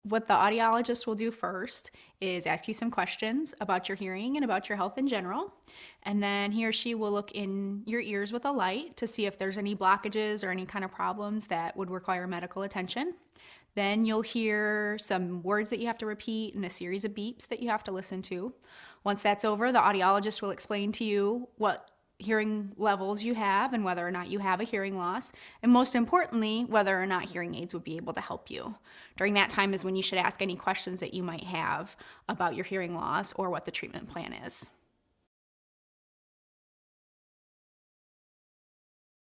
What the audiologist will do first is ask you some questions about your hearing and about your health in general. And then he or she will look in your ears with a light to see if there's any blockages or any kind of problems that would require medical attention. Then you'll hear some words that you have to repeat and a series of beeps that you have to listen to. Once that's over, the audiologist will explain to you what hearing levels you have and whether or not you have a hearing loss, and most importantly, whether or not hearing aids would be able to help you. During that time is when you should ask any questions that you might have about your hearing loss or what the treatment plan is.